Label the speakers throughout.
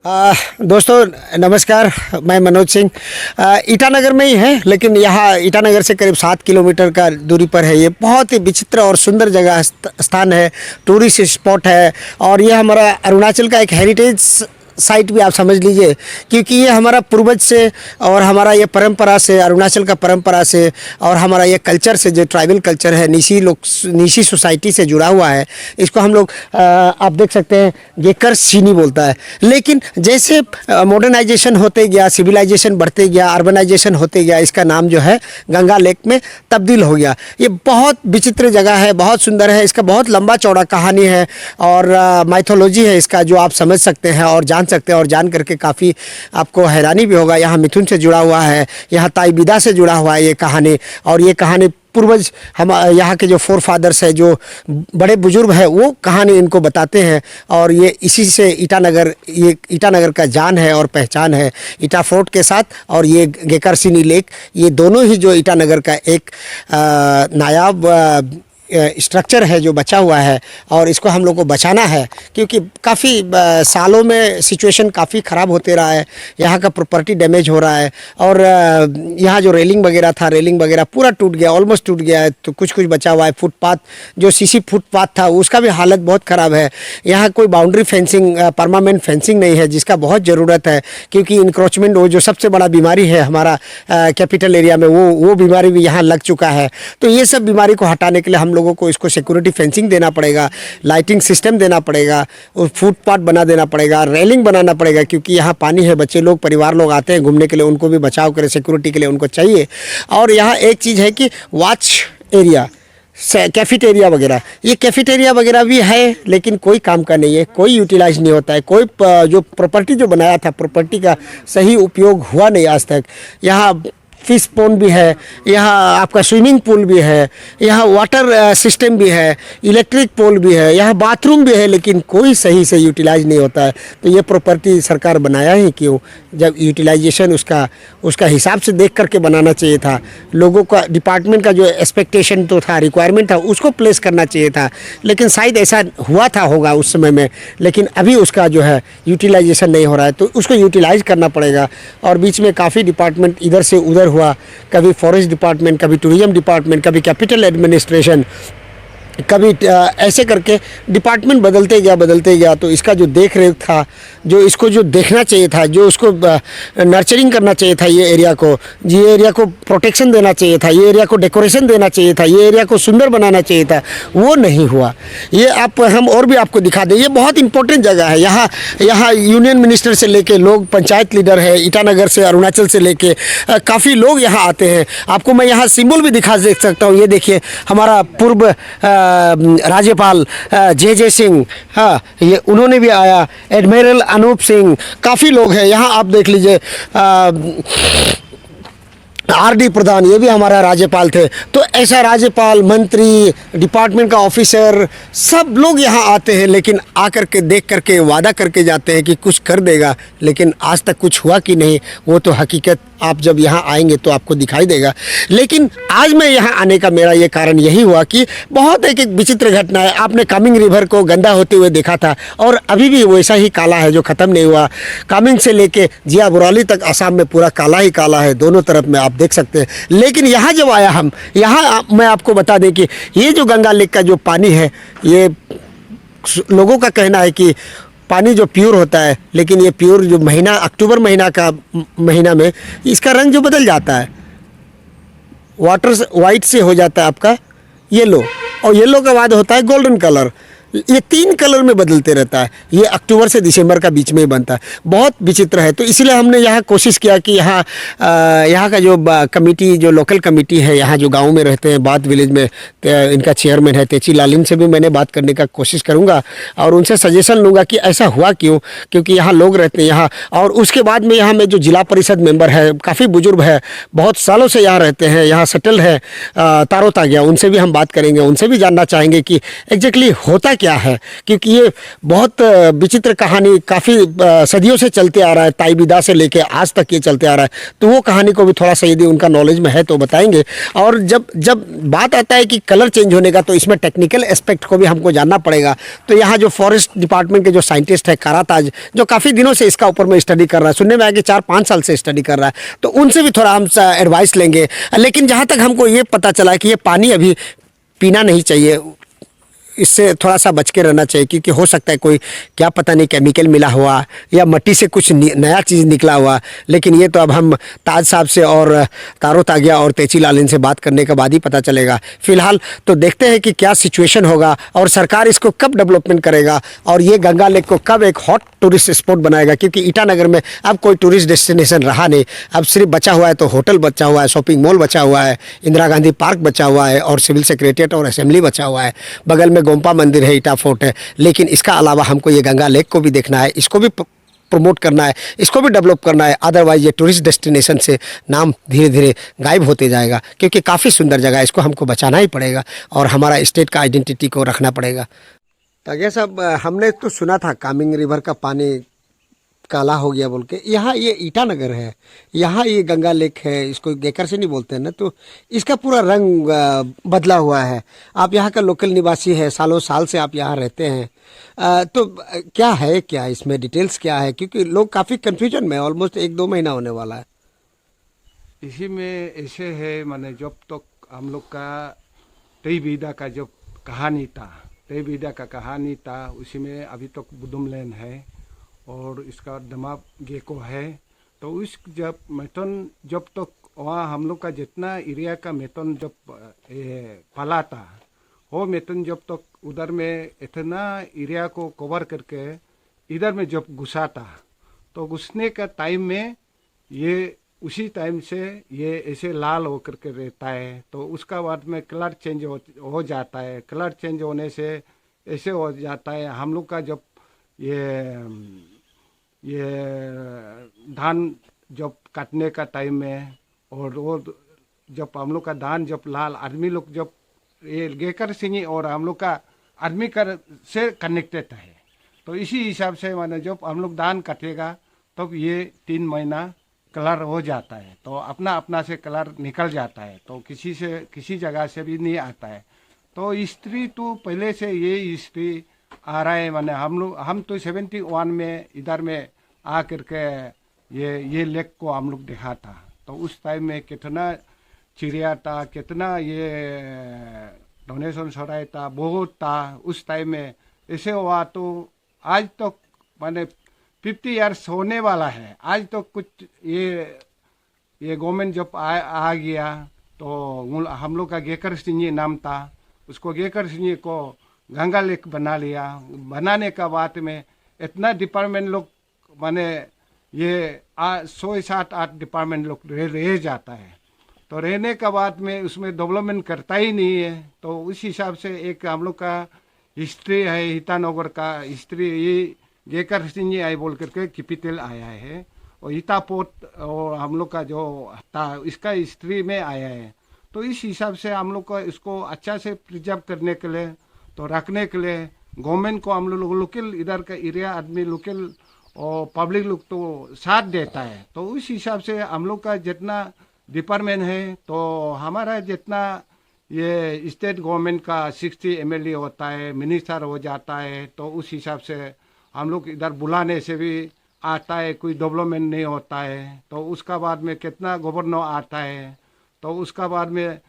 Speaker 1: दोस्तों नमस्कार, मैं मनोज सिंह। ईटानगर में ही है, लेकिन यहाँ ईटानगर से करीब 7 किलोमीटर का दूरी पर है। ये बहुत ही विचित्र और सुंदर जगह स्थान है, टूरिस्ट स्पॉट है। और ये हमारा अरुणाचल का एक हेरिटेज साइट भी आप समझ लीजिए, क्योंकि ये हमारा पूर्वज से और हमारा ये परंपरा से, अरुणाचल का परंपरा से और हमारा ये कल्चर से, जो ट्राइबल कल्चर है, निशी सोसाइटी से जुड़ा हुआ है। इसको हम लोग आप देख सकते हैं गेकर सीनी बोलता है। लेकिन जैसे मॉडर्नाइजेशन होते गया, सिविलाइजेशन बढ़ते गया, अर्बनाइजेशन होते गया, इसका नाम जो है गंगा लेक में तब्दील हो गया। ये बहुत विचित्र जगह है, बहुत सुंदर है। इसका बहुत लंबा चौड़ा कहानी है और माइथोलॉजी है इसका, जो आप समझ सकते हैं और जान सकते हैं। और जान करके काफ़ी आपको हैरानी भी होगा। यहाँ मिथुन से जुड़ा हुआ है, यहाँ ताईबिदा से जुड़ा हुआ है ये कहानी। और ये कहानी पूर्वज हम यहाँ के जो फोर फादर्स है, जो बड़े बुजुर्ग हैं, वो कहानी इनको बताते हैं। और ये इसी से ये ईटानगर का जान है और पहचान है, ईटा फोर्ट के साथ। और ये गेकरसीनी लेक, ये दोनों ही जो ईटानगर का एक नायाब स्ट्रक्चर है जो बचा हुआ है। और इसको हम लोग को बचाना है, क्योंकि काफ़ी सालों में सिचुएशन काफ़ी ख़राब होते रहा है। यहाँ का प्रॉपर्टी डैमेज हो रहा है। और यहाँ जो रेलिंग वगैरह पूरा टूट गया, ऑलमोस्ट टूट गया है। तो कुछ बचा हुआ है। फुटपाथ, जो सीसी फुटपाथ था, उसका भी हालत बहुत ख़राब है। यहाँ कोई बाउंड्री फेंसिंग, परमानेंट फेंसिंग नहीं है, जिसका बहुत ज़रूरत है। क्योंकि इंक्रोचमेंट, वो जो सबसे बड़ा बीमारी है हमारा कैपिटल एरिया में, वो बीमारी भी यहाँ लग चुका है। तो ये सब बीमारी को हटाने के लिए हम लोगों को इसको सिक्योरिटी फेंसिंग देना पड़ेगा, लाइटिंग सिस्टम देना पड़ेगा, और फुटपाथ बना देना पड़ेगा, रेलिंग बनाना पड़ेगा। क्योंकि यहाँ पानी है, बच्चे लोग, परिवार लोग आते हैं घूमने के लिए, उनको भी बचाव करें, सिक्योरिटी के लिए उनको चाहिए। और यहाँ एक चीज़ है कि वॉच एरिया, कैफेटेरिया वगैरह, ये कैफेटेरिया वगैरह भी है, लेकिन कोई काम का नहीं है, कोई यूटिलाइज नहीं होता है। कोई जो प्रॉपर्टी जो बनाया था, प्रॉपर्टी का सही उपयोग हुआ नहीं आज तक। यहाँ फिश पॉन्ड भी है, यहाँ आपका स्विमिंग पूल भी है, यहाँ वाटर सिस्टम भी है, इलेक्ट्रिक पोल भी है, यहाँ बाथरूम भी है, लेकिन कोई सही से यूटिलाइज नहीं होता है। तो ये प्रॉपर्टी सरकार बनाया ही क्यों, जब यूटिलाइजेशन उसका हिसाब से देख करके बनाना चाहिए था। लोगों का, डिपार्टमेंट का जो एक्सपेक्टेशन तो था, रिक्वायरमेंट था, उसको प्लेस करना चाहिए था। लेकिन शायद ऐसा होगा उस समय में, लेकिन अभी उसका जो है यूटिलाइजेशन नहीं हो रहा है। तो उसको यूटिलाइज करना पड़ेगा। और बीच में काफ़ी डिपार्टमेंट इधर से उधर हुआ, कभी फॉरेस्ट डिपार्टमेंट, कभी टूरिज्म डिपार्टमेंट, कभी कैपिटल एडमिनिस्ट्रेशन, कभी ऐसे करके डिपार्टमेंट बदलते गया। तो इसका जो देख रेख था, जो इसको जो देखना चाहिए था, जो उसको नर्चरिंग करना चाहिए था, ये एरिया को प्रोटेक्शन देना चाहिए था, ये एरिया को डेकोरेशन देना चाहिए था, ये एरिया को सुंदर बनाना चाहिए था, वो नहीं हुआ। ये हम और भी आपको दिखा दें, ये बहुत इंपॉर्टेंट जगह है। यहाँ यूनियन मिनिस्टर से लेके लोग, पंचायत लीडर है, ईटानगर से, अरुणाचल से लेके काफ़ी लोग यहाँ आते हैं। आपको मैं यहाँ सिंबल भी देख सकता हूँ। ये देखिए, हमारा पूर्व राज्यपाल जे सिंह, हाँ, ये उन्होंने भी आया, एडमिरल अनूप सिंह, काफ़ी लोग हैं यहाँ। आप देख लीजिए, आर.डी. प्रधान, ये भी हमारा राज्यपाल थे। तो ऐसा राज्यपाल, मंत्री, डिपार्टमेंट का ऑफिसर, सब लोग यहाँ आते हैं, लेकिन आकर के देख करके वादा करके जाते हैं कि कुछ कर देगा, लेकिन आज तक कुछ हुआ कि नहीं, वो तो हकीकत आप जब यहाँ आएंगे तो आपको दिखाई देगा। लेकिन आज मैं यहाँ आने का मेरा ये कारण यही हुआ कि बहुत एक विचित्र घटना है। आपने कामेंग रिवर को गंदा होते हुए देखा था, और अभी भी वैसा ही काला है, जो ख़त्म नहीं हुआ। कामेंग से लेके जिया बोराली तक असम में पूरा काला ही काला है, दोनों तरफ में आप देख सकते हैं। लेकिन यहाँ जब आया यहाँ मैं आपको बता दें कि ये जो गंगा लेक का जो पानी है, ये लोगों का कहना है कि पानी जो प्योर होता है, लेकिन ये प्योर जो अक्टूबर महीना में इसका रंग जो बदल जाता है, वाटर वाइट से हो जाता है आपका येलो, और येलो के बाद होता है गोल्डन कलर। ये 3 कलर में बदलते रहता है। ये अक्टूबर से दिसंबर का बीच में ही बनता है। बहुत विचित्र है। तो इसलिए हमने यहाँ कोशिश किया कि यहाँ का जो कमेटी, जो लोकल कमेटी है, यहाँ जो गांव में रहते हैं, बात विलेज में इनका चेयरमैन है तेची लालिन, से भी मैंने बात करने का कोशिश करूँगा और उनसे सजेशन लूँगा कि ऐसा हुआ क्यों, क्योंकि यहाँ लोग रहते हैं यहाँ। और उसके बाद में यहाँ में जो जिला परिषद मेंबर है, काफ़ी बुजुर्ग है, बहुत सालों से यहाँ रहते हैं, यहाँ सेटल है, तारो तागिया, उनसे भी हम बात करेंगे, उनसे भी जानना चाहेंगे कि एग्जैक्टली होता क्या है, क्योंकि ये बहुत विचित्र कहानी काफ़ी सदियों से चलते आ रहा है, ताईबिदा से लेके आज तक ये चलते आ रहा है। तो वो कहानी को भी थोड़ा सा यदि उनका नॉलेज में है तो बताएंगे। और जब जब बात आता है कि कलर चेंज होने का, तो इसमें टेक्निकल एस्पेक्ट को भी हमको जानना पड़ेगा। तो यहाँ जो फॉरेस्ट डिपार्टमेंट के जो साइंटिस्ट है काराताज, जो काफ़ी दिनों से इसका ऊपर में स्टडी कर रहा है, सुनने में आया कि 4-5 साल से स्टडी कर रहा है, तो उनसे भी थोड़ा हम एडवाइस लेंगे। लेकिन जहाँ तक हमको ये पता चला कि ये पानी अभी पीना नहीं चाहिए, इससे थोड़ा सा बच के रहना चाहिए, क्योंकि हो सकता है कोई क्या पता नहीं केमिकल मिला हुआ या मट्टी से कुछ नया चीज़ निकला हुआ। लेकिन ये तो अब हम ताज साहब से और तारो तागिया और तेची लाल इनसे बात करने के बाद ही पता चलेगा। फिलहाल तो देखते हैं कि क्या सिचुएशन होगा और सरकार इसको कब डेवलपमेंट करेगा और ये गंगा लेक को कब एक हॉट टूरिस्ट स्पॉट बनाएगा। क्योंकि ईटानगर में अब कोई टूरिस्ट डेस्टिनेशन रहा नहीं, अब सिर्फ बचा हुआ है तो होटल बचा हुआ है, शॉपिंग मॉल बचा हुआ है, इंदिरा गांधी पार्क बचा हुआ है और सिविल सेक्रेटरीट और असेंबली बचा हुआ है। बगल में गोम्पा मंदिर है, ईटा फोर्ट है। लेकिन इसका अलावा हमको ये गंगा लेक को भी देखना है, इसको भी प्रमोट करना है, इसको भी डेवलप करना है। अदरवाइज ये टूरिस्ट डेस्टिनेशन से नाम धीरे धीरे गायब होते जाएगा, क्योंकि काफ़ी सुंदर जगह है, इसको हमको बचाना ही पड़ेगा और हमारा स्टेट का आइडेंटिटी को रखना पड़ेगा। तागिया साहब, हमने तो सुना था कामिंग रिवर का पानी काला हो गया बोल के। यहाँ ये ईटानगर है, यहाँ ये गंगा लेक है, इसको गेकर से नहीं बोलते हैं ना, तो इसका पूरा रंग बदला हुआ है। आप यहाँ का लोकल निवासी है, सालों साल से आप यहाँ रहते हैं, तो क्या है, क्या इसमें डिटेल्स क्या है? क्योंकि लोग काफ़ी कन्फ्यूजन में, ऑलमोस्ट 1-2 महीना होने वाला है।
Speaker 2: इसी में ऐसे है, माने जब तक हम लोग का तेईबिदा का जो कहानी था, तेईबिदा का कहानी था, उसी में अभी तक बुदुमलैंड है और इसका दमाब गेको है। तो उस जब मेथन जब तक वहाँ हम लोग का जितना एरिया का मेथन जब पाला था, वो मेथन जब तक उधर में इतना एरिया को कवर करके इधर में जब घुसा था, तो घुसने का टाइम में ये उसी टाइम से ये ऐसे लाल होकर के रहता है। तो उसका बाद में कलर चेंज हो जाता है। कलर चेंज होने से ऐसे हो जाता है। हम लोग का जब ये धान जब काटने का टाइम में, और वो जब हम लोग का धान जब लाल, आदमी लोग जब ये गेकर सिंगी और हम लोग का आदमी कर से कनेक्टेड है। तो इसी हिसाब से माने जब हम लोग धान काटेगा तब ये 3 महीना कलर हो जाता है, तो अपना अपना से कलर निकल जाता है, तो किसी से किसी जगह से भी नहीं आता है। तो हिस्ट्री तो पहले से ये हिस्ट्री आ रहा है। माने हम तो 71 में इधर में आ करके ये लेक को हम लोग देखा था। तो उस टाइम में कितना चिड़िया था, कितना ये डोनेशन सराय था, बहुत था उस टाइम में। ऐसे हुआ तो आज तक माने 50 ईयर्स होने वाला है। आज तो कुछ ये गवर्नमेंट जब आ गया तो हम लोग का गेकर सिंह नाम था, उसको गेकर सिंह को गंगा लेक बना लिया। बनाने का बाद में इतना डिपार्टमेंट लोग माने ये 100-7-8 डिपार्टमेंट लोग रह जाता है। तो रहने का बाद में उसमें डेवलपमेंट करता ही नहीं है। तो उस हिसाब से एक हम लोग का हिस्ट्री है, ईटानगर का हिस्ट्री, ये गेकर सिंह आई बोल करके कैपिटल आया है, और ईटा पोर्ट और हम लोग का जो था इसका हिस्ट्री में आया है। तो इस हिसाब से हम लोग को इसको अच्छा से प्रिजर्व करने के लिए, तो रखने के लिए गवर्नमेंट को हम लोग लोकल इधर का एरिया आदमी लोकल और पब्लिक लोग तो साथ देता है। तो उस हिसाब से हम लोग का जितना डिपार्टमेंट है, तो हमारा जितना ये स्टेट गवर्नमेंट का 60 MLA होता है, मिनिस्टर हो जाता है, तो उस हिसाब से हम लोग इधर बुलाने से भी आता है, कोई डेवलपमेंट नहीं होता है। तो उसका बाद में कितना गवर्नर आता है, तो उसका बाद में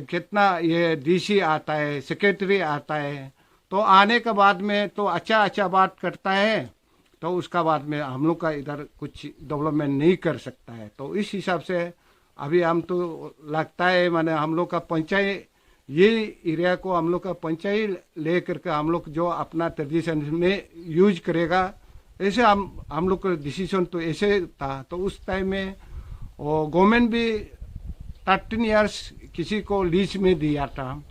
Speaker 2: कितना ये DC आता है, सेक्रेटरी आता है। तो आने के बाद में तो अच्छा बात करता है, तो उसका बाद में हम लोग का इधर कुछ डेवलपमेंट नहीं कर सकता है। तो इस हिसाब से अभी हम तो लगता है माने हम लोग का पंचायत, ये एरिया को हम लोग का पंचायत ले करके हम लोग जो अपना ट्रेडिशन में यूज करेगा, ऐसे हम लोग का डिसीजन तो ऐसे था। तो उस टाइम में वो गवर्नमेंट भी 13 ईयर्स किसी को लीज में दिया था।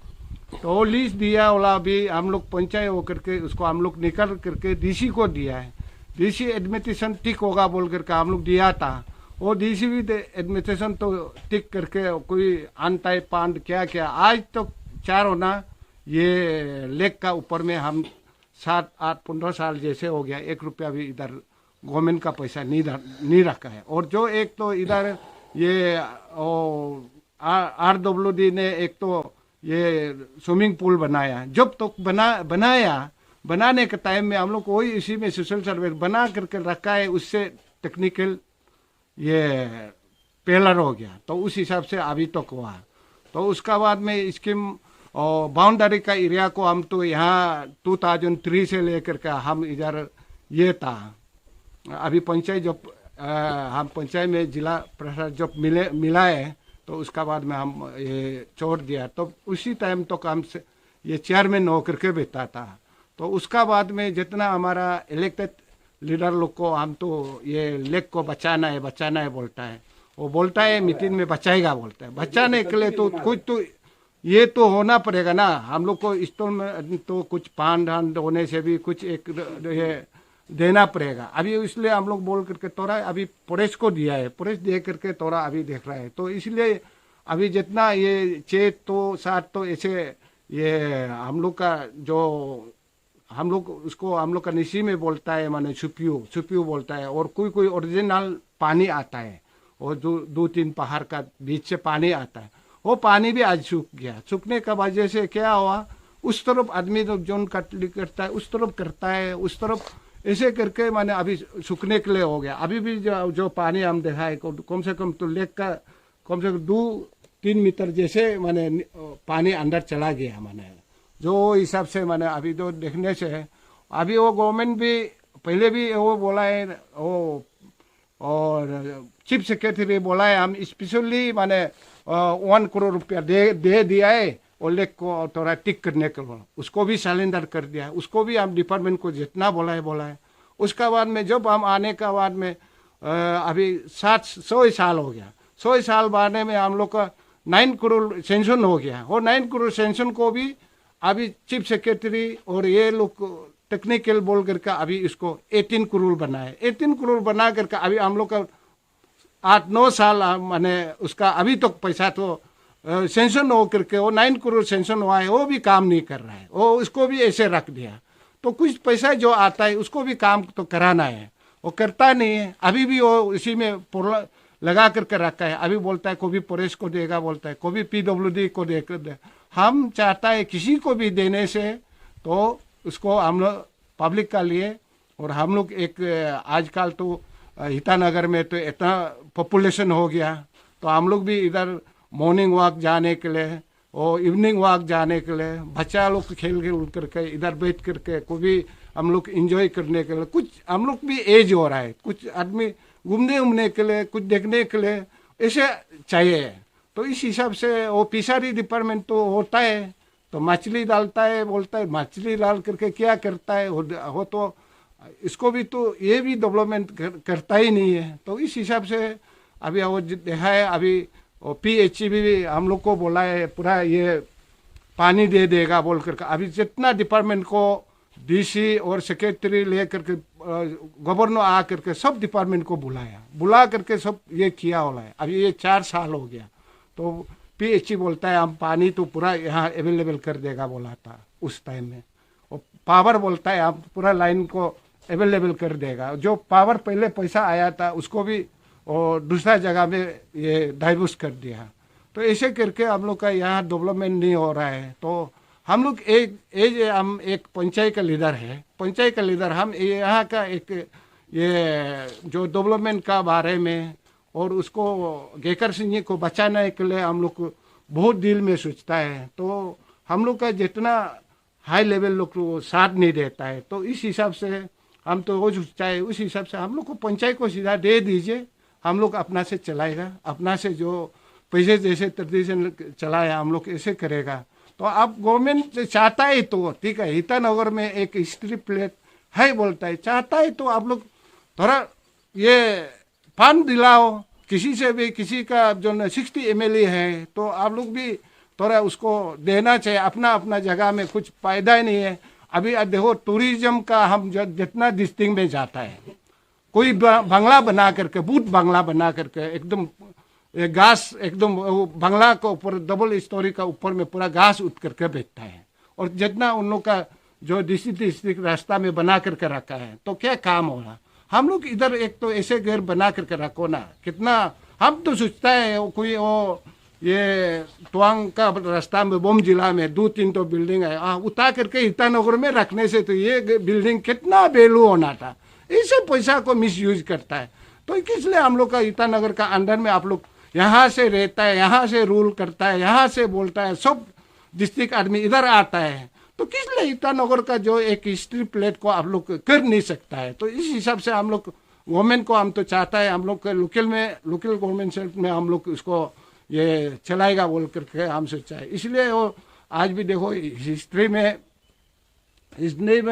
Speaker 2: तो वो लीज दिया वाला भी हम लोग पंचायत होकर के उसको हम लोग निकल करके DC को दिया है। DC एडमिनिस्ट्रेशन ठीक होगा बोल करके हम लोग दिया था। वो DC भी एडमिनिस्ट्रेशन तो टिक करके कोई अनटाइप पांड क्या आज तो 4 होना ये लेक का ऊपर में हम 7-8-15 साल जैसे हो गया, 1 रुपया भी इधर गवर्नमेंट का पैसा नहीं रखा है। और जो एक तो इधर ये RWD ने एक तो ये स्विमिंग पूल बनाया, जब तक बनाने के टाइम में हम लोग को वही इसी में सोशल सर्विस बना करके रखा है, उससे टेक्निकल ये पेलर हो गया, तो उस हिसाब से अभी तक हुआ। तो उसका बाद में स्कीम और बाउंड्री का एरिया को हम तो यहाँ 2003 से लेकर के हम इधर ये था। अभी पंचायत जब हम पंचायत में जिला प्रशासन जब मिला है, तो उसका बाद में हम ये छोड़ दिया। तो उसी टाइम तो हम से ये चेयरमैन होकर के बैठा था। तो उसका बाद में जितना हमारा इलेक्टेड लीडर लोग को हम तो ये लेक को बचाना है बोलता है, वो बोलता है मीटिंग में बचाएगा बोलता है। बचाने के लिए तो कुछ तो ये तो होना पड़ेगा ना, हम लोग को स्टोर में तो कुछ पान धान होने से भी कुछ एक ये देना पड़ेगा। अभी इसलिए हम लोग बोल करके तोड़ा अभी प्रेस को दिया है, प्रेस दे करके तोड़ा अभी देख रहा है। तो इसलिए अभी जितना ये 6 तो 7 तो ऐसे ये हम लोग का जो हम लोग उसको हम लोग का निशी में बोलता है, माने छुपियो बोलता है। और कोई ओरिजिनल पानी आता है, और 2-3 पहाड़ का बीच से पानी आता है, वो पानी भी आज सूख गया। सूखने का वजह से क्या हुआ, उस तरफ आदमी तो जोन कटली करता है उस तरफ करता है, उस तरफ ऐसे करके माने अभी सूखने के लिए हो गया। अभी भी जो पानी हम देखा है कम से कम तो लेक का कम से कम 2-3 मीटर जैसे माने पानी अंदर चला गया। माने जो हिसाब से माने अभी जो देखने से है, अभी वो गवर्नमेंट भी पहले भी वो बोला है, वो और चीफ सेक्रेटरी बोला है हम स्पेशली माने 1 करोड़ रुपया दे दिया है और लेक को थोड़ा टिक करने के लिए, उसको भी सरेंडर कर दिया है। उसको भी हम डिपार्टमेंट को जितना बोला है। उसका बाद में जब हम आने का बाद में अभी 100 साल हो गया, 100 साल बाद में हम लोग का 9 करोड़ सेंक्शन हो गया। और 9 करोड़ सेंक्शन को भी अभी चीफ सेक्रेटरी और ये लोग टेक्निकल बोल करके अभी इसको 18 करोड़ बनाए। 18 करोड़ बना करके अभी हम लोग का 8-9 साल माने उसका अभी तक पैसा तो सेंक्शन हो करके वो 9 करोड़ सेंक्शन हुआ है, वो भी काम नहीं कर रहा है, वो उसको भी ऐसे रख दिया। तो कुछ पैसा जो आता है उसको भी काम तो कराना है, वो करता नहीं है। अभी भी वो इसी में लगा करके रखा है। अभी बोलता है कभी प्रेस को देगा, बोलता है कभी PWD को दे। हम चाहता है किसी को भी देने से तो उसको हम लोग पब्लिक का लिए। और हम लोग एक आजकल तो ईटानगर में तो इतना पॉपुलेशन हो गया, तो हम लोग भी इधर मॉर्निंग वॉक जाने के लिए और इवनिंग वॉक जाने के लिए बच्चा लोग खेल करके इधर बैठ करके को भी हम लोग इंजॉय करने के लिए, कुछ हम लोग भी एज हो रहा है, कुछ आदमी घूमने के लिए कुछ देखने के लिए ऐसे चाहिए। तो इस हिसाब से वो फिशरी डिपार्टमेंट तो होता है, तो मछली डालता है, बोलता है मछली डाल करके क्या करता है वो तो इसको भी तो ये भी डेवलपमेंट करता ही नहीं है। तो इस हिसाब से अभी वो देखा है, अभी PHC भी हम लोग को बोला है पूरा ये पानी दे देगा बोल करके। अभी जितना डिपार्टमेंट को DC और सेक्रेटरी ले करके गवर्नर आ करके सब डिपार्टमेंट को बुला करके सब ये किया होला है। अभी ये 4 साल हो गया। तो PHC बोलता है हम पानी तो पूरा यहाँ अवेलेबल कर देगा बोला था उस टाइम में। और पावर बोलता है हम पूरा लाइन को अवेलेबल कर देगा। जो पावर पहले पैसा आया था उसको भी और दूसरा जगह में ये डाइवर्स कर दिया। तो ऐसे करके हम लोग का यहाँ डेवलपमेंट नहीं हो रहा है। तो हम लोग हम एक पंचायत का लीडर है, पंचायत का लीडर हम यहाँ का एक ये जो डेवलपमेंट का बारे में और उसको गेकर सिंह को बचाने के लिए हम लोग बहुत दिल में सोचता है। तो हम लोग का जितना हाई लेवल लोग को साथ नहीं देता है, तो इस हिसाब से हम तो वो सोचता है, उस हिसाब से हम लोग को पंचायत को सीधा दे दीजिए, हम लोग अपना से चलाएगा, अपना से जो पैसे जैसे ट्रेडिशन चलाया हम लोग ऐसे करेगा। तो अब गवर्नमेंट चाहता है तो ठीक है, ईटानगर में एक स्ट्रीट प्लेट है बोलता है, चाहता है तो आप लोग थोड़ा ये फंड दिलाओ किसी से भी, किसी का जो 60 MLA है तो आप लोग भी थोड़ा उसको देना चाहिए। अपना जगह में कुछ फायदा ही नहीं है। अभी देखो टूरिज्म का हम जितना डिस्ट्रिक्ट में जाता है, कोई बंगला बना करके बूथ बंगला बना करके एकदम घास एकदम बंगला के ऊपर डबल स्टोरी का ऊपर में पूरा घास उठ करके बैठता है। और जितना उन लोग का जो डिस्ट्रिक्ट रास्ता में बना करके रखा है, तो क्या काम हो रहा। हम लोग इधर एक तो ऐसे घर बना करके रखो ना, कितना हम तो सोचता है कोई वो ये तवांग का रास्ता में बोम जिला में 2-3 तो बिल्डिंग है, उतार करके ईटानगर में रखने से तो ये बिल्डिंग कितना वैल्यू होना था। इसे पैसा को मिस यूज करता है। तो इसलिए हम लोग का ईटानगर का अंदर में आप लोग यहाँ से रहता है, यहाँ से रूल करता है, यहाँ से बोलता है, सब डिस्ट्रिक्ट आदमी इधर आता है। तो किस लिए ईटानगर का जो एक हिस्ट्री प्लेट को आप लोग कर नहीं सकता है। तो इस हिसाब से हम लोग गवर्नमेंट को हम तो चाहता है, हम लोग लोकल गवर्नमेंट सेल्फ में हम लोग उसको ये चलाएगा बोल करके हम सोचा है। इसलिए वो आज भी देखो हिस्ट्री में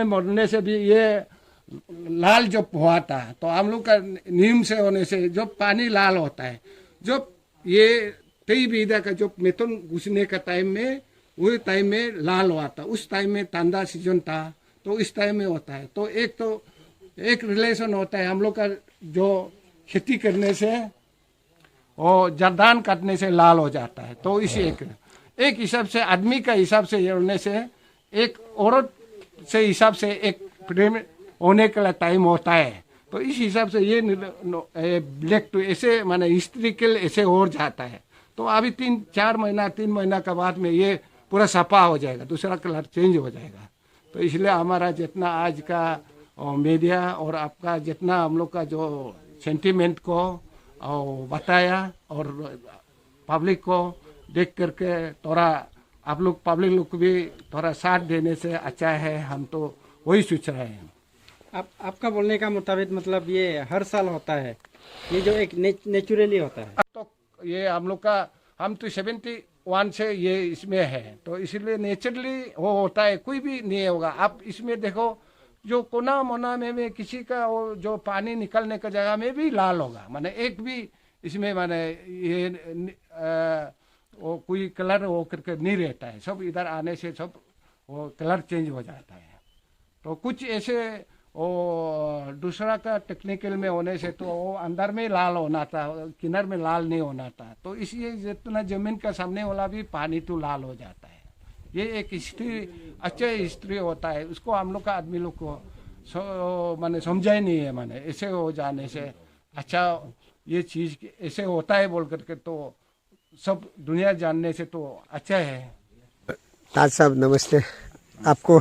Speaker 2: मरने से भी ये लाल जब हुआ था, तो हम लोग का नीम से होने से जब पानी लाल होता है, जब ये 23 बीघा का जब मिथुन घुसने का टाइम में, वही टाइम में लाल हुआ था। उस टाइम में ठंडा सीजन था, तो इस टाइम में होता है। तो एक रिलेशन होता है हम लोग का, जो खेती करने से और जरदान काटने से लाल हो जाता है। तो इसी एक हिसाब से आदमी का हिसाब से ये होने से, एक औरत से हिसाब से एक प्रेम होने का टाइम होता है। तो इस हिसाब से ये ब्लैक तो ऐसे माने हिस्ट्रिकल ऐसे हो जाता है। तो अभी 3 महीना का बाद में ये पूरा सफा हो जाएगा, दूसरा कलर चेंज हो जाएगा। तो इसलिए हमारा जितना आज का मीडिया और आपका जितना हम लोग का जो सेंटीमेंट को और बताया और पब्लिक को देख करके थोड़ा आप लोग पब्लिक लोग को भी थोड़ा साथ देने से अच्छा है। हम तो वही सोच रहे हैं।
Speaker 3: आपका बोलने का मुताबिक मतलब ये हर साल होता है, ये जो एक नेचुरली होता है।
Speaker 2: तो ये हम लोग का, हम तो 71 से ये इसमें है, तो इसलिए नेचुरली वो होता है, कोई भी नहीं होगा। आप इसमें देखो जो कोना मोना में किसी का वो जो पानी निकलने का जगह में भी लाल होगा, माने एक भी इसमें माने ये वो कोई कलर वो करके नहीं रहता है। सब इधर आने से सब वो कलर चेंज हो जाता है। तो कुछ ऐसे वो दूसरा का टेक्निकल में होने से तो वो अंदर में लाल होना था, किनार में लाल नहीं होना था। तो इसलिए जितना जमीन का सामने वाला भी पानी तो लाल हो जाता है। ये एक हिस्ट्री, अच्छा हिस्ट्री होता है। उसको हम लोग का आदमी लोग को माने समझा ही नहीं है, माने ऐसे हो जाने से अच्छा ये चीज ऐसे होता है बोल करके तो सब दुनिया जानने से तो अच्छा है।
Speaker 1: ताज साहब नमस्ते। आपको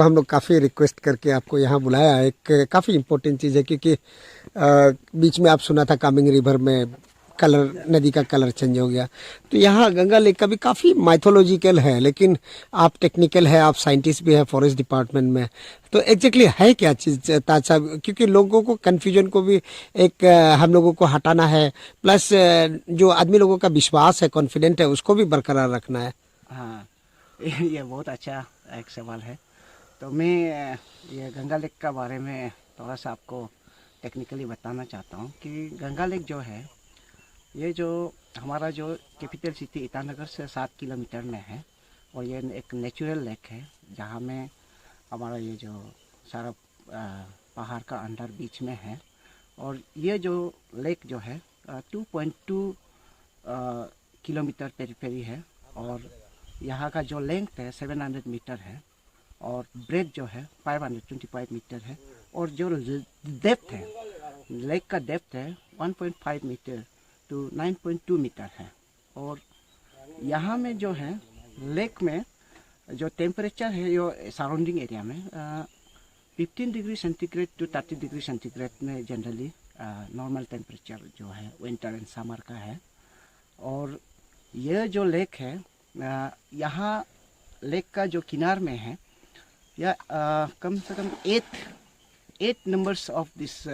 Speaker 1: हम लोग काफ़ी रिक्वेस्ट करके आपको यहाँ बुलाया। एक काफ़ी इम्पोर्टेंट चीज़ है, क्योंकि बीच में आप सुना था कामिंग रिवर में कलर, नदी का कलर चेंज हो गया। तो यहाँ गंगा लेक का भी काफ़ी माइथोलॉजिकल है, लेकिन आप टेक्निकल है, आप साइंटिस्ट भी है फॉरेस्ट डिपार्टमेंट में। तो एग्जैक्टली है क्या चीज़ ताज साहब, क्योंकि लोगों को कन्फ्यूजन को भी एक हम लोगों को हटाना है, प्लस जो आदमी लोगों का विश्वास है, कॉन्फिडेंट है, उसको भी बरकरार रखना है।
Speaker 4: हाँ, ये बहुत अच्छा एक सवाल है। तो मैं ये गंगा लेक का बारे में थोड़ा सा आपको टेक्निकली बताना चाहता हूँ कि गंगा लेक जो है, ये जो हमारा जो कैपिटल सिटी ईटानगर से 7 किलोमीटर में है, और ये एक नेचुरल लेक है जहाँ में हमारा ये जो सारा पहाड़ का अंदर बीच में है। और ये जो लेक जो है 2.2 किलोमीटर पेरीफेरी है, और यहाँ का जो लेंथ है 700 मीटर है, और ब्रेथ जो है 525 मीटर है, और जो डेप्थ है, लेक का डेप्थ है 1.5 मीटर टू 9.2 मीटर है। और यहाँ में जो है लेक में जो टेम्परेचर है यो सराउंडिंग एरिया में 15 degree centigrade to 30 degree centigrade में जनरली नॉर्मल टेम्परेचर जो है विंटर एंड समर का है। और यह जो लेक है, यहाँ लेक का जो किनार में है, या कम से कम 8 नंबर्स ऑफ दिस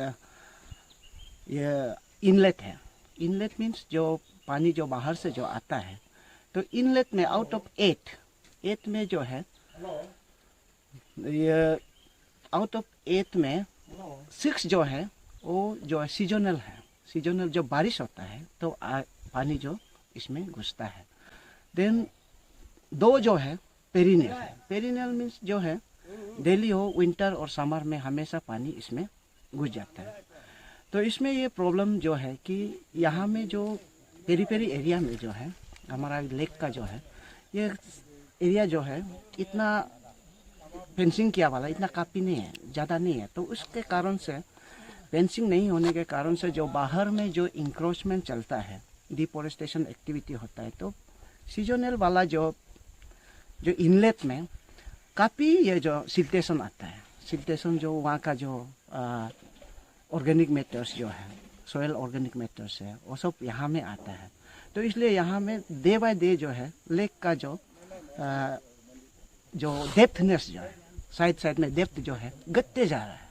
Speaker 4: ये इनलेट है। इनलेट मीन्स जो पानी जो बाहर से जो आता है, तो इनलेट में आउट ऑफ 8 में जो है, ये आउट ऑफ 8 में 6 जो है वो जो है सीजनल है। सीजनल जो बारिश होता है तो पानी जो इसमें घुसता है। देन 2 जो है पेरिनियल है। पेरिनियल मीन्स जो है डेली हो, विंटर और समर में हमेशा पानी इसमें घुस जाता है। तो इसमें ये प्रॉब्लम जो है कि यहाँ में जो पेरीफेरी एरिया में जो है हमारा लेक का जो है, ये एरिया जो है इतना फेंसिंग किया वाला इतना काफ़ी नहीं है, ज़्यादा नहीं है। तो उसके कारण से फेंसिंग नहीं होने के कारण से जो बाहर में जो इंक्रोचमेंट चलता है, डिफोरेस्टेशन एक्टिविटी होता है, तो सीजनल वाला जो इनलेट में काफ़ी ये जो सिल्टेशन आता है, सिल्टेशन जो वहाँ का जो ऑर्गेनिक मैटर्स जो है, सॉयल ऑर्गेनिक मैटर्स है, वो सब यहाँ में आता है। तो इसलिए यहाँ में डे बाय डे जो है लेक का जो डेप्थनेस जो है, साइड में डेप्थ जो है घटते जा रहा है।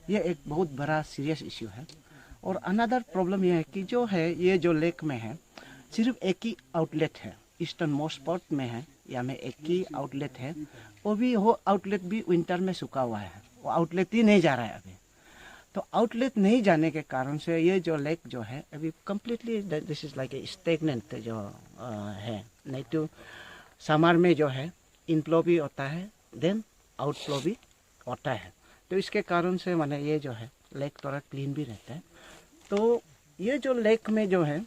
Speaker 4: ये एक बहुत बड़ा सीरियस इश्यू है। और अनदर प्रॉब्लम यह है कि जो है ये जो लेक में है सिर्फ एक ही आउटलेट है, ईस्टर्न मोस्ट पार्ट में है, या में एक ही आउटलेट है। वो आउटलेट भी विंटर में सूखा हुआ है, वो आउटलेट ही नहीं जा रहा है अभी। तो आउटलेट नहीं जाने के कारण से ये जो लेक जो है अभी completely this is like a stagnant जो है। नहीं तो समर में जो है इनफ्लो भी होता है, देन आउटफ्लो भी होता है। तो इसके कारण से माने ये जो है लेक थोड़ा क्लीन भी रहता है। तो ये जो लेक में जो है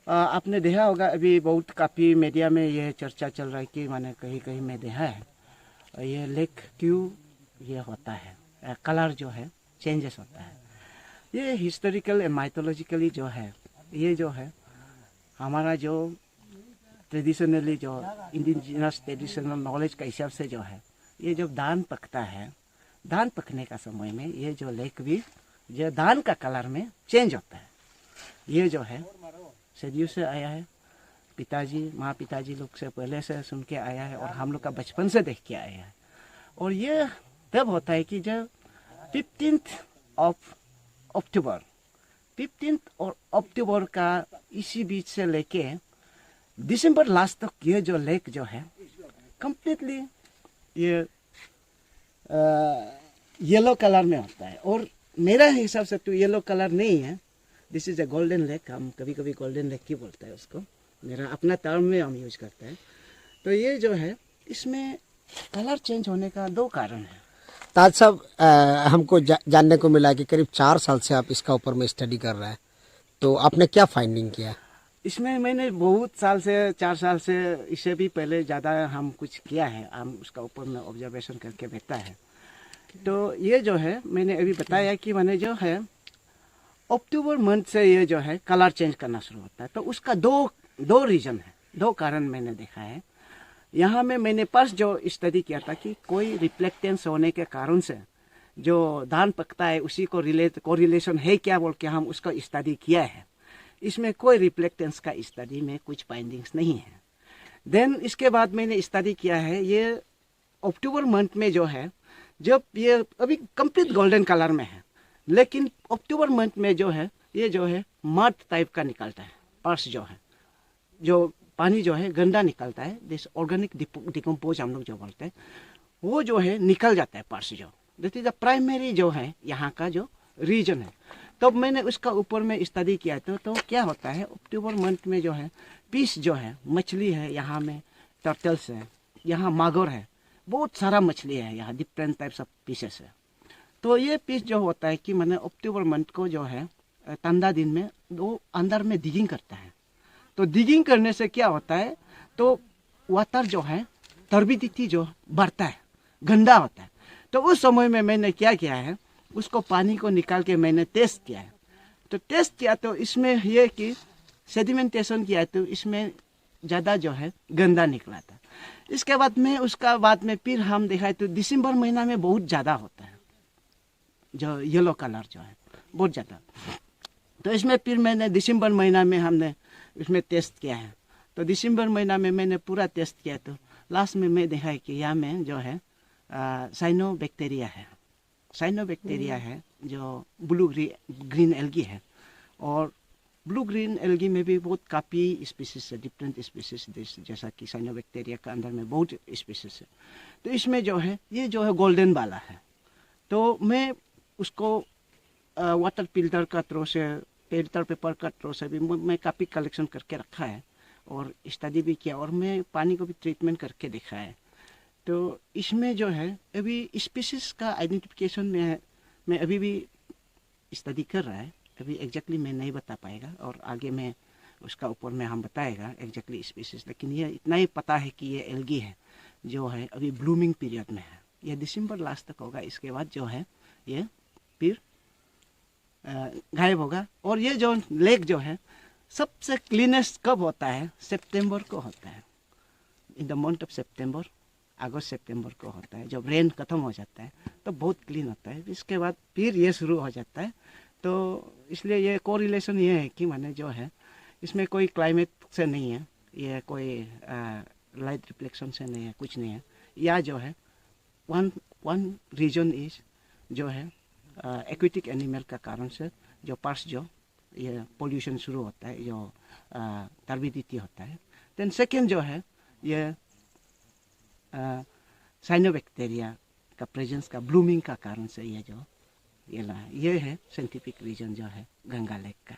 Speaker 4: आपने देखा होगा अभी बहुत काफ़ी मीडिया में ये चर्चा चल रहा है कि माने कहीं कहीं में देखा है ये लेक क्यों ये होता है, कलर जो है चेंजेस होता है। ये हिस्टोरिकल एंड माइथोलॉजिकली जो है ये जो है हमारा जो ट्रेडिशनली जो इंडिजिनस ट्रेडिशनल नॉलेज का हिसाब से जो है ये जब धान पकता है, धान पकने का समय में ये जो लेक भी जो धान का कलर में चेंज होता है। ये जो है सदियों से आया है, पिताजी माँ पिताजी लोग से पहले से सुन के आया है और हम लोग का बचपन से देख के आया है। और ये तब होता है कि जब 15th अक्टूबर 15th और अक्टूबर का इसी बीच से लेके दिसंबर लास्ट तक ये जो लेक जो है कम्प्लीटली ये येलो कलर में होता है। और मेरा हिसाब से तो येलो कलर नहीं है, this is a golden lake. हम कभी कभी गोल्डन लेक ही बोलते हैं उसको, मेरा अपना टर्म में हम यूज करते हैं। तो ये जो है इसमें कलर चेंज होने का दो कारण है।
Speaker 1: ताज साहब, हमको जानने को मिला कि करीब 4 साल से आप इसका ऊपर में स्टडी कर रहे हैं, तो आपने क्या फाइंडिंग किया?
Speaker 4: इसमें मैंने बहुत साल से 4 साल से इससे भी पहले ज़्यादा हम कुछ किया है, हम उसका ऊपर में ऑब्जर्वेशन करके बैठा है। तो ये जो है मैंने अभी बताया कि मैंने जो है अक्टूबर मंथ से ये जो है कलर चेंज करना शुरू होता है। तो उसका दो रीज़न है, दो कारण मैंने देखा है। यहाँ में मैंने फर्स्ट जो स्टडी किया था कि कोई रिफ्लेक्टेंस होने के कारण से जो धान पकता है उसी को कोरिलेशन है क्या बोल के हम उसका स्टडी किया है। इसमें कोई रिफ्लेक्टेंस का स्टडी में कुछ फाइंडिंग्स नहीं है। देन इसके बाद मैंने स्टडी किया है ये अक्टूबर मंथ में जो है जब ये अभी कंप्लीट गोल्डन कलर में है, लेकिन अक्टूबर मंथ में जो है ये जो है मड टाइप का निकलता है, पर्स जो है जो पानी जो है गंदा निकलता है, दिस ऑर्गेनिक डिकम्पोज हम लोग जो बोलते हैं वो जो है निकल जाता है पर्स जो। दिस इज द प्राइमरी जो है यहाँ का जो रीजन है। तब मैंने उसका ऊपर में स्टडी किया तो क्या होता है अक्टूबर मंथ में जो है पीस जो है मछली है, यहाँ में टर्टल्स है, यहाँ मागोर है, बहुत सारा मछली है यहाँ, डिफरेंट टाइप्स ऑफ पीसेस है। तो ये पीस जो होता है कि मैंने अक्टूबर मंथ को जो है ठंडा दिन में वो अंदर में डिगिंग करता है। तो डिगिंग करने से क्या होता है तो वाटर जो है टर्बिडिटी जो बढ़ता है, गंदा होता है। तो उस समय में मैंने क्या किया है उसको पानी को निकाल के मैंने टेस्ट किया है। तो टेस्ट किया तो इसमें ये कि सेडिमेंटेशन किया तो इसमें ज़्यादा जो है गंदा निकला था। इसके बाद में उसका बाद में फिर हम देखा तो दिसंबर महीना में बहुत ज़्यादा होता है जो येलो कलर जो है बहुत ज़्यादा। तो इसमें फिर मैंने दिसंबर महीना में हमने इसमें टेस्ट किया है। तो दिसंबर महीना में मैंने पूरा टेस्ट किया तो लास्ट में मैं देखा है कि यहाँ में जो है साइनोबैक्टीरिया है, साइनोबैक्टीरिया है जो ब्लू ग्रीन एल्गी है। और ब्लू ग्रीन एल्गी में भी बहुत काफ़ी स्पीसीज है, डिफरेंट स्पीसीज, जैसा कि साइनोबैक्टीरिया का अंदर में बहुत स्पीसीज है। तो इसमें जो है ये जो है गोल्डन वाला है। तो मैं उसको वाटर फिल्टर का थ्रू से, फिल्टर पेपर का थ्रू से भी मैं काफ़ी कलेक्शन करके रखा है और स्टडी भी किया और मैं पानी को भी ट्रीटमेंट करके देखा है। तो इसमें जो है अभी स्पीसीज का आइडेंटिफिकेशन में मैं अभी भी स्टडी कर रहा है, अभी एग्जैक्टली मैं नहीं बता पाएगा और आगे में उसका ऊपर में हम बताएगा एग्जैक्टली स्पीसीज। लेकिन ये इतना ही पता है कि ये एल्गी है जो है अभी ब्लूमिंग पीरियड में है। ये दिसंबर लास्ट तक होगा। इसके बाद जो है ये फिर गायब होगा। और ये जो लेक जो है सबसे क्लीनेस्ट कब होता है? सितंबर को होता है। इन द मंथ ऑफ सितंबर, अगस्त सितंबर को होता है। जब रेन खत्म हो जाता है तो बहुत क्लीन होता है। इसके बाद फिर ये शुरू हो जाता है। तो इसलिए ये कोरिलेशन ये है कि माने जो है इसमें कोई क्लाइमेट से नहीं है, ये कोई लाइट रिफ्लेक्शन से नहीं है, कुछ नहीं है। या जो है वन रीजन इज जो है एक्वेटिक एनिमल का कारण से जो पार्स जो ये पोल्यूशन शुरू होता है, जो टर्बिडिटी होता है। देन सेकेंड जो है ये साइनोबैक्टीरिया का प्रेजेंस का ब्लूमिंग का कारण से ये है साइंटिफिक रीजन जो है गंगा लेक का।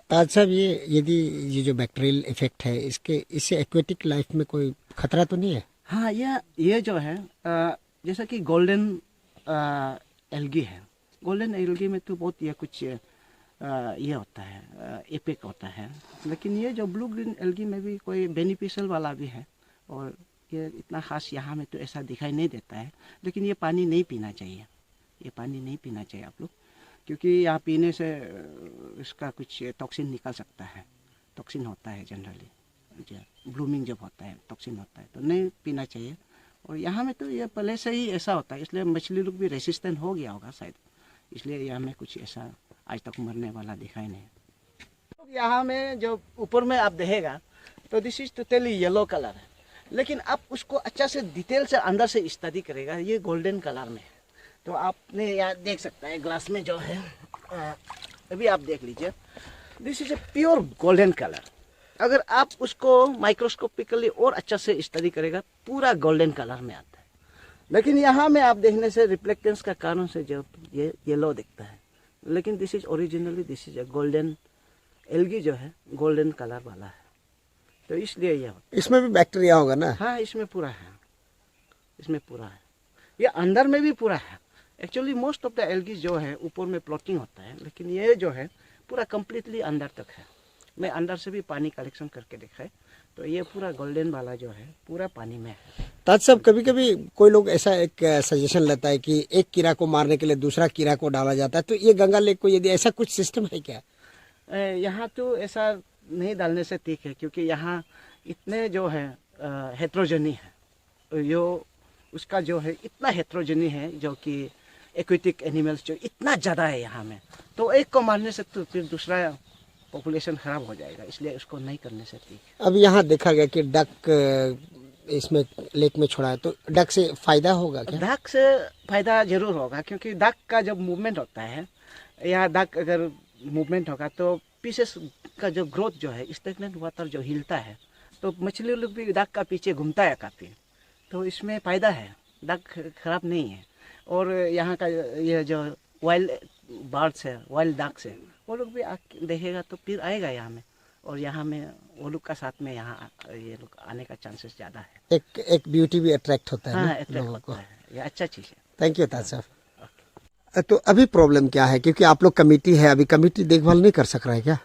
Speaker 1: ताज साहब, ये जो बैक्टीरियल इफेक्ट है, इससे एक्वेटिक लाइफ में कोई खतरा तो नहीं है?
Speaker 4: हाँ, ये जो है जैसा कि गोल्डन एल्गी है। गोल्डन एल्गी में तो बहुत ये कुछ ये होता है, इफेक्ट होता है। लेकिन ये जो ब्लू ग्रीन एल्गी में भी कोई बेनिफिशियल वाला भी है। और ये इतना खास यहाँ में तो ऐसा दिखाई नहीं देता है। लेकिन ये पानी नहीं पीना चाहिए, ये पानी नहीं पीना चाहिए आप लोग, क्योंकि यहाँ पीने से इसका कुछ टॉक्सिन निकल सकता है। टॉक्सिन होता है जनरली, ब्लूमिंग जब होता है टॉक्सिन होता है, तो नहीं पीना चाहिए। और यहाँ में तो ये पहले से ही ऐसा होता है, इसलिए मछली लोग भी रेसिस्टेंट हो गया होगा शायद, इसलिए यहाँ में कुछ ऐसा आज तक मरने वाला दिखाई नहीं। यहाँ में जो ऊपर में आप देखेगा तो this is totally yellow colour है। लेकिन आप उसको अच्छा से डिटेल से अंदर से स्टडी करेगा, ये गोल्डन कलर में है। तो आपने यहाँ देख सकता है ग्लास में जो है, अभी आप देख लीजिए, this is a pure golden colour. अगर आप उसको माइक्रोस्कोपिकली और अच्छा से स्टडी करेगा, पूरा गोल्डन कलर में आता है। लेकिन यहाँ में आप देखने से रिफ्लेक्टेंस का कारण से जो ये येलो दिखता है। लेकिन this is originally this is a golden algae जो है गोल्डन कलर वाला है। तो इसलिए ये होता है।
Speaker 1: इसमें भी बैक्टीरिया होगा ना?
Speaker 4: हाँ, इसमें पूरा है, इसमें पूरा है। ये अंदर में भी पूरा है। Actually most of the algae जो है ऊपर में प्लॉटिंग होता है, लेकिन ये जो है पूरा कम्प्लीटली अंदर तक है। मैं अंदर से भी पानी कलेक्शन करके देखा है, तो ये पूरा गोल्डन वाला जो है पूरा पानी में है।
Speaker 1: ताज साहब, कभी कभी कोई लोग ऐसा एक सजेशन लेता है कि एक कीड़ा को मारने के लिए दूसरा कीड़ा को डाला जाता है, तो ये गंगा लेक को यदि ऐसा कुछ सिस्टम है क्या?
Speaker 4: यहाँ तो ऐसा नहीं डालने से ठीक है, क्योंकि यहाँ इतने जो है हेट्रोजेनी है, जो उसका जो है इतना हेट्रोजेनी है, जो कि एक्वेटिक एनिमल्स जो इतना ज़्यादा है यहाँ में, तो एक को मारने से तो फिर दूसरा पॉपुलेशन खराब हो जाएगा, इसलिए उसको नहीं करने से ठीक है।
Speaker 1: अब यहाँ देखा गया कि डक इसमें लेक में छोड़ा है, तो डक से फायदा होगा क्या?
Speaker 4: डक से फायदा जरूर होगा, क्योंकि डक का जब मूवमेंट होता है, या डक अगर मूवमेंट होगा तो पीसेस का जो ग्रोथ जो है, स्टेगनेंट वाटर जो हिलता है, तो मछली लोग भी डक का पीछे घूमता है काफ़ी, तो इसमें फ़ायदा है। डक खराब नहीं है। और यहाँ का ये जो वाइल्ड बर्ड्स है, वाइल्ड डक्स है, वो लोग भी देखेगा तो फिर आएगा यहाँ में, और यहाँ में वो लोग का साथ में यहाँ ये लोग आने का चांसेस ज़्यादा है।
Speaker 1: एक ब्यूटी भी अट्रैक्ट होता है।
Speaker 4: हाँ,
Speaker 1: ना
Speaker 4: अट्रैक्ट
Speaker 1: लोगों को।
Speaker 4: होता है, ये अच्छा चीज़ है।
Speaker 1: थैंक यू ताज साहब। तो अभी प्रॉब्लम क्या है, क्योंकि आप लोग कमेटी है, अभी कमेटी देखभाल नहीं कर सक रहा है क्या?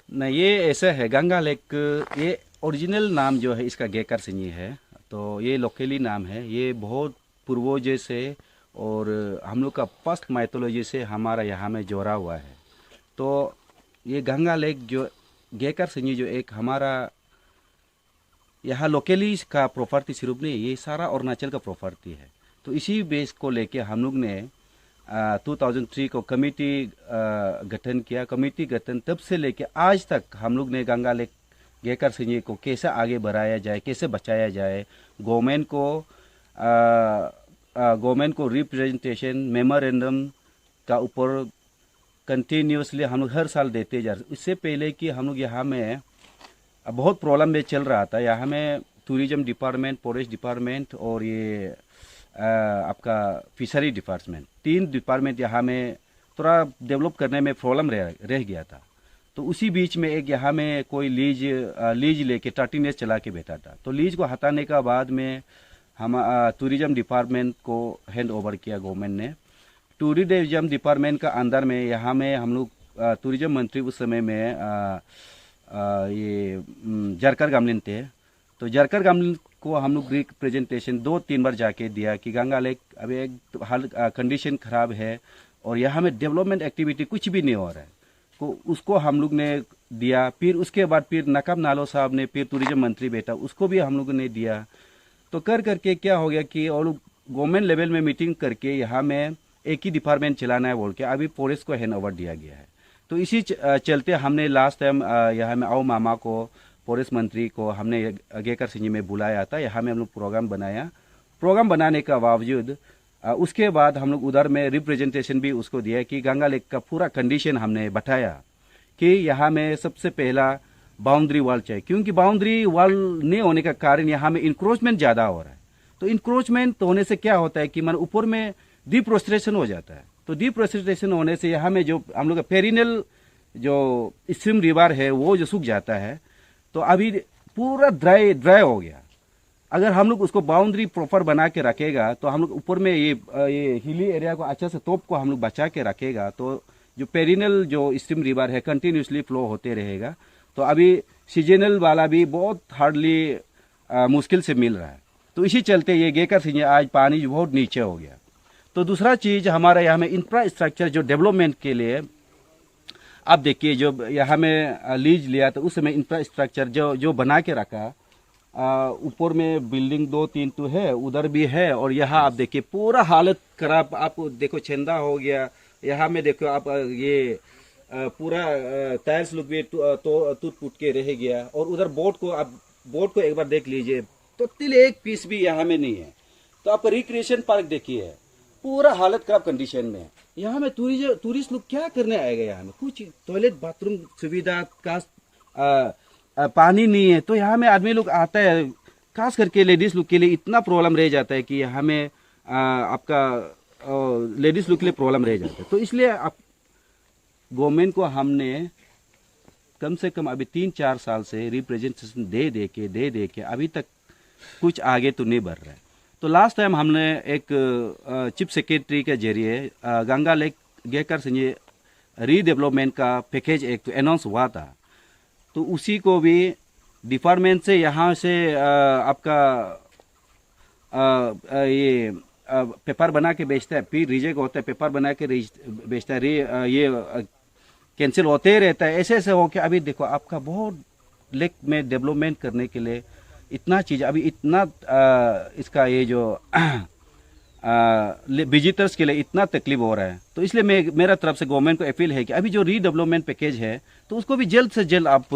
Speaker 5: नहीं, ये ऐसा है, गंगा लेक ये ओरिजिनल नाम जो है इसका गेकर सिंही है, तो ये लोकली नाम है। ये बहुत पूर्वजों से और हम लोग का फर्स्ट माइथोलॉजी से हमारा यहाँ में जोड़ा हुआ है। तो ये गंगा लेक जो गेकर सिंही जो एक हमारा यहाँ लोकली का प्रॉपर्टी सिर्फ नहीं, ये सारा अरुणाचल का प्रॉपर्टी है। तो इसी बेस को लेके हम लोग ने 2003 को कमेटी गठन किया। कमेटी गठन तब से लेके आज तक हम लोग ने गंगा लेक गेकर सिंही को कैसे आगे बढ़ाया जाए, कैसे बचाया जाए, गवर्नमेंट को रिप्रेजेंटेशन मेमोरेंडम का ऊपर कंटिन्यूसली हम लोग हर साल देते जा रहे। इससे पहले कि हम लोग यहाँ में बहुत प्रॉब्लम में चल रहा था, यहाँ में टूरिज्म डिपार्टमेंट, फॉरेस्ट डिपार्टमेंट और ये आपका फिशरी डिपार्टमेंट, 3 डिपार्टमेंट यहाँ में थोड़ा डेवलप करने में प्रॉब्लम रह गया था। तो उसी बीच में एक यहाँ में कोई लीज लेके 30 ईयर्स चला के बैठा था। तो लीज को हटाने का बाद में हम टूरिज्म डिपार्टमेंट को हैंड ओवर किया गवर्नमेंट ने। टूरिज्म डिपार्टमेंट का अंदर में यहाँ में हम लोग टूरिज्म मंत्री उस समय में ये जरकर गामलिन थे। तो जरकर गामलिन को हम लोग रिप्रेजेंटेशन 2-3 बार जाके दिया कि गंगा लेक अभी एक हाल कंडीशन ख़राब है और यहाँ में डेवलपमेंट एक्टिविटी कुछ भी नहीं हो रहा है। तो उसको हम लोग ने दिया। फिर उसके बाद फिर नकाब नालो साहब ने, फिर टूरिज्म मंत्री बेटा, उसको भी हम लोगों ने दिया। तो कर करके क्या हो गया कि और गवर्नमेंट लेवल में मीटिंग करके यहाँ में एक ही डिपार्टमेंट चलाना है बोल के अभी फॉरेस्ट को हैंड ओवर दिया गया है। तो इसी चलते हमने लास्ट टाइम यहाँ में आओ मामा को, फॉरेस्ट मंत्री को हमने गेकर सिंह में बुलाया था। यहाँ में हम लोग प्रोग्राम बनाया। प्रोग्राम बनाने का बावजूद उसके बाद हम लोग उधर में रिप्रेजेंटेशन भी उसको दिया कि गंगा लेक का पूरा कंडीशन हमने बताया कि यहाँ में सबसे पहला बाउंड्री वॉल चाहिए, क्योंकि बाउंड्री वॉल नहीं होने का कारण यहाँ में इंक्रोचमेंट ज़्यादा हो रहा है। तो इंक्रोचमेंट होने से क्या होता है कि मन ऊपर में डिफॉरेस्टेशन हो जाता है। तो डिफॉरेस्टेशन होने से यहाँ में जो हम लोग का पेरिनल जो स्ट्रीम रिवर है वो जो सूख जाता है। तो अभी पूरा ड्राई हो गया। अगर हम लोग उसको बाउंड्री प्रॉपर बना के रखेगा तो हम लोग ऊपर में ये हिली एरिया को अच्छा से तोप को हम लोग बचा के रखेगा तो जो पेरिनल जो स्ट्रीम रिवर है कंटिन्यूसली फ्लो होते रहेगा। तो अभी सीजनल वाला भी बहुत हार्डली मुश्किल से मिल रहा है। तो इसी चलते ये गेकर सिंह आज पानी बहुत नीचे हो गया। तो दूसरा चीज़ हमारा यहाँ में इंफ्रास्ट्रक्चर जो डेवलपमेंट के लिए आप देखिए, जो यहाँ में लीज लिया तो उस समय इंफ्रास्ट्रक्चर जो बना के रखा, ऊपर में बिल्डिंग 2-3 तो है, उधर भी है, और यहाँ आप देखिए पूरा हालत खराब। आपको देखो छेंदा हो गया, यहाँ में देखो आप ये पूरा टायर्स लोग भी टूट फूट के रह गया। और उधर बोट को एक बार देख लीजिए तो तिल एक पीस भी यहाँ में नहीं है। तो आप रिक्रिएशन पार्क देखिए, पूरा हालत खराब कंडीशन में। यहाँ में टूरिस्ट लोग क्या करने आएगा? यहाँ में कुछ टॉयलेट बाथरूम सुविधा का पानी नहीं है। तो यहाँ में आदमी लोग आता है, खास करके लेडीज लोग के लिए इतना प्रॉब्लम रह जाता है कि यहाँ में आपका लेडीज लोग के लिए प्रॉब्लम रह जाता है। तो इसलिए आप गवर्नमेंट को हमने कम से कम अभी 3-4 साल से रिप्रेजेंटेशन दे के अभी तक कुछ आगे तो नहीं बढ़ रहा है। तो लास्ट टाइम हमने एक चीफ सेक्रेटरी के जरिए गंगा लेक गेकर सिंह रीडेवलपमेंट का पैकेज एक अनाउंस हुआ था। तो उसी को भी डिपार्टमेंट से यहाँ से आपका ये पेपर बना के बेचता है, फिर रिजेक्ट होता है, पेपर बना के बेचता है, ये कैंसिल होते ही रहता है। ऐसे हो के अभी देखो आपका बहुत लेक में डेवलपमेंट करने के लिए इतना चीज़ अभी इतना इसका ये जो विजिटर्स के लिए इतना तकलीफ हो रहा है। तो इसलिए मेरा तरफ से गवर्नमेंट को अपील है कि अभी जो रीडेवलपमेंट पैकेज है तो उसको भी जल्द से जल्द आप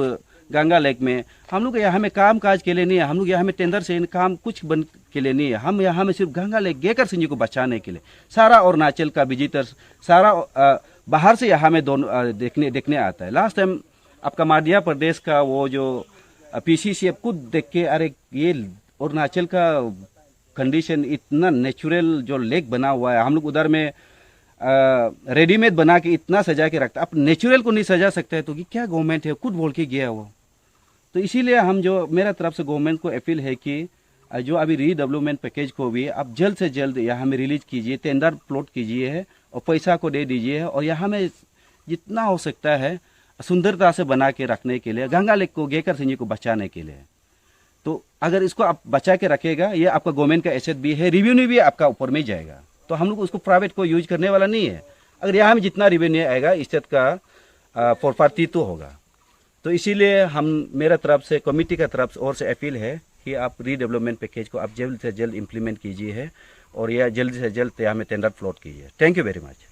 Speaker 5: गंगा लेक में, हम लोग यहाँ में काम काज के लिए नहीं है, हम लोग यहाँ में टेंडर से काम कुछ बन के लिए नहीं है, हम यहाँ में सिर्फ गंगा लेक गेकर सिंह को बचाने के लिए सारा अरुणाचल का विजिटर्स सारा बाहर से यहाँ में दोनों देखने आता है। लास्ट टाइम आपका मध्य प्रदेश का वो जो पीसीसी खुद देख के अरे ये अरुणाचल का कंडीशन इतना नेचुरल जो लेक बना हुआ है, हम लोग उधर में रेडीमेड बना के इतना सजा के रखता है, आप नेचुरल को नहीं सजा सकते हैं तो कि क्या गवर्नमेंट है, खुद बोल के गया वो। तो इसीलिए हम जो मेरा तरफ से गवर्नमेंट को अपील है कि जो अभी रीडेवलपमेंट पैकेज को भी आप जल्द से जल्द यहाँ में रिलीज कीजिए, टेंडर प्लॉट कीजिए और पैसा को दे दीजिए और यहाँ में जितना हो सकता है सुंदरता से बना के रखने के लिए गंगा लेक को गेकर सिंह को बचाने के लिए। तो अगर इसको आप बचा के रखेगा, ये आपका गवर्नमेंट का एसेट भी है, रेवेन्यू भी आपका ऊपर में जाएगा। तो हम लोग उसको प्राइवेट को यूज करने वाला नहीं है। अगर यहाँ में जितना रेवेन्यू आएगा स्टेट का प्रॉपर्टी तो होगा। तो इसीलिए हम मेरा तरफ से कमेटी का तरफ और से अपील है कि आप रीडेवलपमेंट पैकेज को आप जल्द से जल्द इम्प्लीमेंट कीजिए और यह जल्द से जल्द यहाँ में टेंडर प्लॉट कीजिए। Thank you very much.